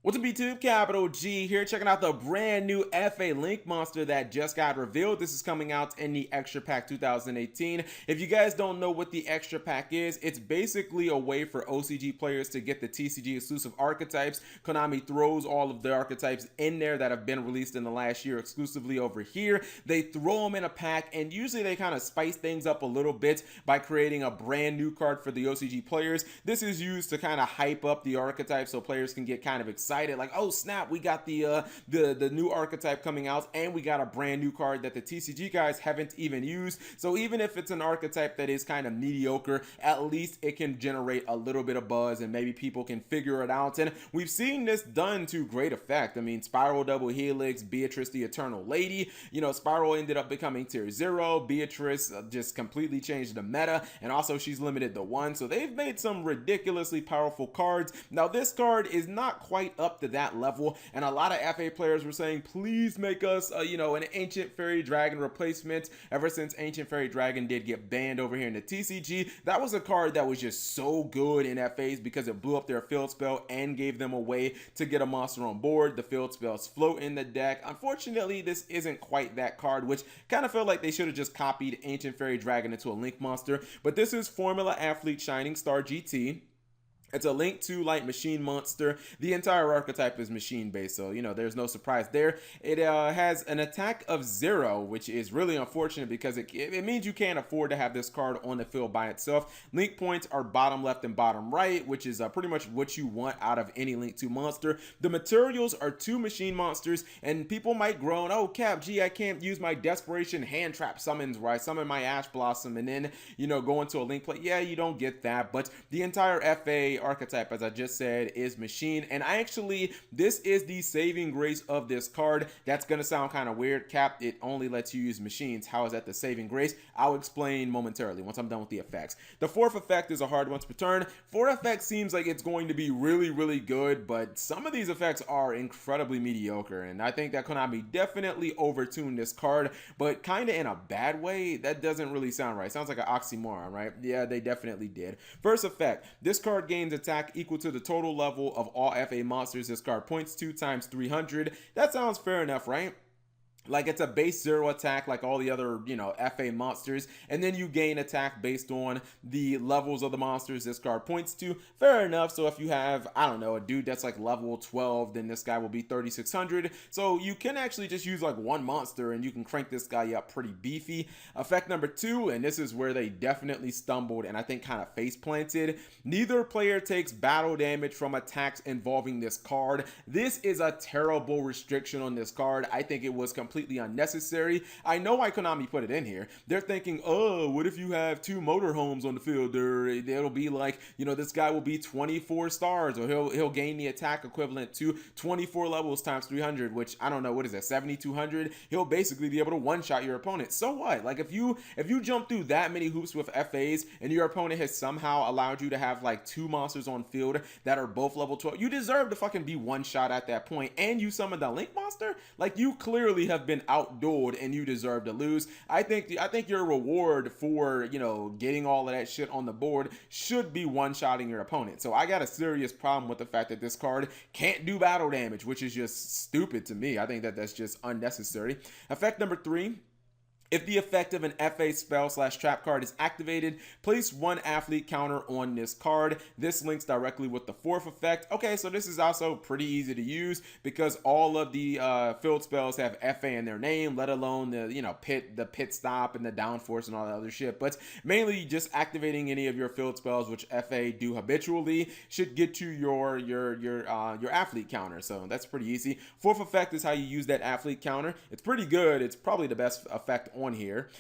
What's up, YouTube? Capital G here, checking out the brand new FA Link Monster that just got revealed. This is coming out in the Extra Pack 2018. If you guys don't know what the Extra Pack is, it's basically a way for OCG players to get the TCG exclusive archetypes. Konami throws all of the archetypes in there that have been released in the last year exclusively over here. They throw them in a pack, and usually they kind of spice things up a little bit by creating a brand new card for the OCG players. This is used to kind of hype up the archetype so players can get kind of excited, like, oh snap, we got the new archetype coming out, and we got a brand new card that the TCG guys haven't even used. So even if it's an archetype that is kind of mediocre, at least it can generate a little bit of buzz and maybe people can figure it out. And we've seen this done to great effect. I mean, Spiral Double Helix, Beatrice the Eternal Lady, you know, Spiral ended up becoming tier 0, Beatrice just completely changed the meta, and also she's limited to 1. So they've made some ridiculously powerful cards. Now this card is not quite up to that level, and a lot of FA players were saying, please make us you know, an Ancient Fairy Dragon replacement. Ever since Ancient Fairy Dragon did get banned over here in the TCG, that was a card that was just so good in FAs because it blew up their field spell and gave them a way to get a monster on board. The field spells float in the deck. Unfortunately, this isn't quite that card, which kind of felt like they should have just copied Ancient Fairy Dragon into a Link monster. But this is Formula Athlete Shining Star GT. It's a Link 2 Light Machine monster. The entire archetype is machine based, so you know there's no surprise there. It has an attack of 0, which is really unfortunate because it means you can't afford to have this card on the field by itself. Link points are bottom left and bottom right, which is pretty much what you want out of any Link 2 monster. The materials are 2 machine monsters, and people might groan, oh Cap, gee, I can't use my Desperation Hand Trap summons where I summon my Ash Blossom and then, you know, go into a Link play. Yeah, you don't get that, but the entire FA archetype, as I just said, is machine. And this is the saving grace of this card. That's gonna sound kind of weird. Cap, it only lets you use machines. How is that the saving grace? I'll explain momentarily once I'm done with the effects. The 4th effect is a hard once per turn. 4th effect seems like it's going to be really good, but some of these effects are incredibly mediocre, and I think that Konami definitely overtuned this card, but kind of in a bad way. That doesn't really sound right. Sounds like an oxymoron, right? Yeah, they definitely did. First effect, this card gains attack equal to the total level of all FA monsters this card points to times 300. That sounds fair enough, right? Like, it's a base 0 attack like all the other, you know, FA monsters, and then you gain attack based on the levels of the monsters this card points to. Fair enough. So if you have, I don't know, a dude that's like level 12, then this guy will be 3600. So you can actually just use like one monster and you can crank this guy up pretty beefy. Effect number 2, and this is where they definitely stumbled and I think kind of face planted. Neither player takes battle damage from attacks involving this card. This is a terrible restriction on this card. I think it was completely unnecessary. I know why Konami put it in here. They're thinking, oh, what if you have 2 motorhomes on the field? It'll be like, you know, this guy will be 24 stars, or he'll gain the attack equivalent to 24 levels times 300, which I don't know, what is that, 7200? He'll basically be able to one-shot your opponent. So what? Like, if you jump through that many hoops with FAs and your opponent has somehow allowed you to have like 2 monsters on field that are both level 12, you deserve to fucking be one-shot at that point, and you summoned a Link monster? Like, you clearly have been outdueled and you deserve to lose. I think your reward for, you know, getting all of that shit on the board should be one-shotting your opponent. So I got a serious problem with the fact that this card can't do battle damage, which is just stupid to me. I think that that's just unnecessary. Effect number 3. If the effect of an FA spell / trap card is activated, place 1 athlete counter on this card. This links directly with the 4th effect. Okay, so this is also pretty easy to use because all of the field spells have FA in their name, let alone the, you know, the pit stop and the downforce and all that other shit. But mainly just activating any of your field spells, which FA do habitually, should get you your athlete counter. So that's pretty easy. 4th effect is how you use that athlete counter. It's pretty good. It's probably the best effect on here.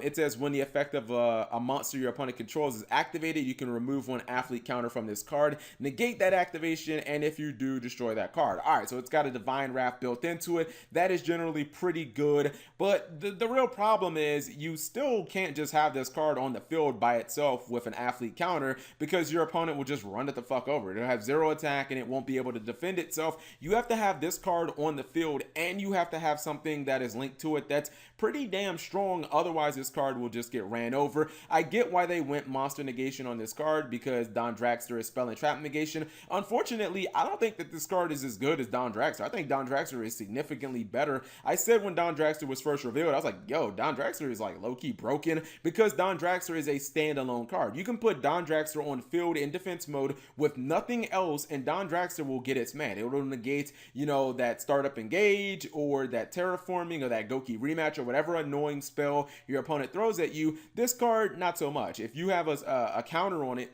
It says when the effect of a monster your opponent controls is activated, you can remove 1 athlete counter from this card, negate that activation, and if you do, destroy that card. Alright, so it's got a Divine Wrath built into it. That is generally pretty good, but the real problem is you still can't just have this card on the field by itself with an athlete counter because your opponent will just run it the fuck over. It'll have 0 attack and it won't be able to defend itself. You have to have this card on the field and you have to have something that is linked to it that's pretty damn damn strong, otherwise this card will just get ran over. I get why they went monster negation on this card, because Don Dragster is spell and trap negation. Unfortunately, I don't think that this card is as good as Don Dragster. I think Don Dragster is significantly better. I said when Don Dragster was first revealed, I was like, yo, Don Dragster is like low-key broken, because Don Dragster is a standalone card. You can put Don Dragster on field in defense mode with nothing else, and Don Dragster will get its man. It will negate, you know, that startup engage or that terraforming or that Goki rematch or whatever annoying spell your opponent throws at you. This card, not so much. If you have a counter on it,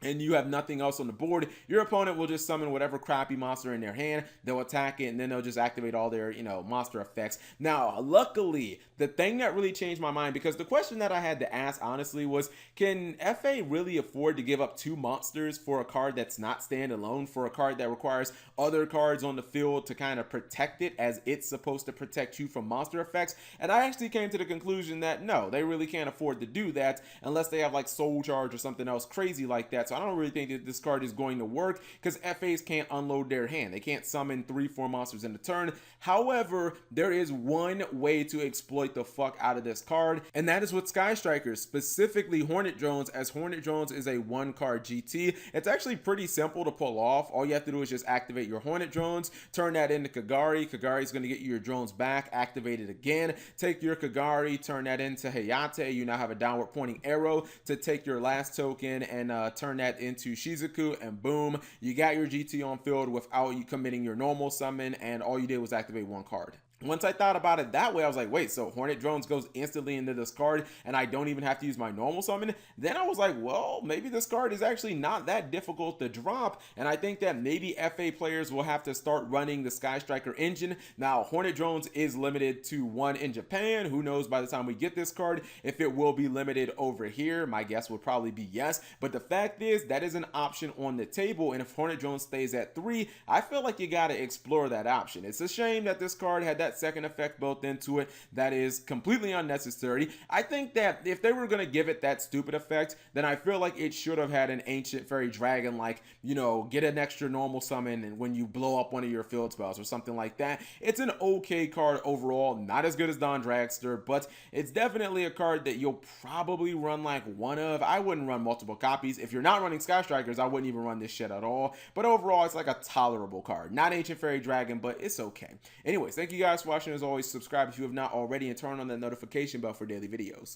and you have nothing else on the board, your opponent will just summon whatever crappy monster in their hand, they'll attack it, and then they'll just activate all their, you know, monster effects. Now, luckily, the thing that really changed my mind, because the question that I had to ask, honestly, was, can FA really afford to give up 2 monsters for a card that's not standalone, for a card that requires other cards on the field to kind of protect it as it's supposed to protect you from monster effects? And I actually came to the conclusion that no, they really can't afford to do that unless they have like Soul Charge or something else crazy like that. So I don't really think that this card is going to work, because FAs can't unload their hand. They can't summon 3-4 monsters in a turn. However, there is one way to exploit the fuck out of this card, and that is with Sky Strikers, specifically Hornet Drones, as Hornet Drones is a 1-card GT. It's actually pretty simple to pull off. All you have to do is just activate your Hornet Drones, turn that into Kagari. Kagari is going to get you your drones back, activate it again, take your Kagari, turn that into Hayate. You now have a downward pointing arrow to take your last token and turn that into Shizuku, and boom, you got your GT on field without you committing your normal summon, and all you did was activate 1 card. Once I thought about it that way, I was like, wait, so Hornet Drones goes instantly into this card and I don't even have to use my normal summon? Then I was like, well, maybe this card is actually not that difficult to drop, and I think that maybe FA players will have to start running the Sky Striker engine. Now, Hornet Drones is limited to 1 in Japan. Who knows by the time we get this card if it will be limited over here? My guess would probably be yes, but the fact is that is an option on the table, and if Hornet Drones stays at 3, I feel like you gotta explore that option. It's a shame that this card had that second effect built into it that is completely unnecessary. I think that if they were going to give it that stupid effect, then I feel like it should have had an Ancient Fairy Dragon, like, you know, get an extra normal summon and when you blow up one of your field spells or something like that. It's an okay card overall, not as good as Don Dragster, but it's definitely a card that you'll probably run like 1 of. I wouldn't run multiple copies. If you're not running Sky Strikers, I wouldn't even run this shit at all. But overall, it's like a tolerable card. Not Ancient Fairy Dragon, but it's okay. Anyways, thank you guys for watching. As always, subscribe if you have not already, and turn on that notification bell for daily videos.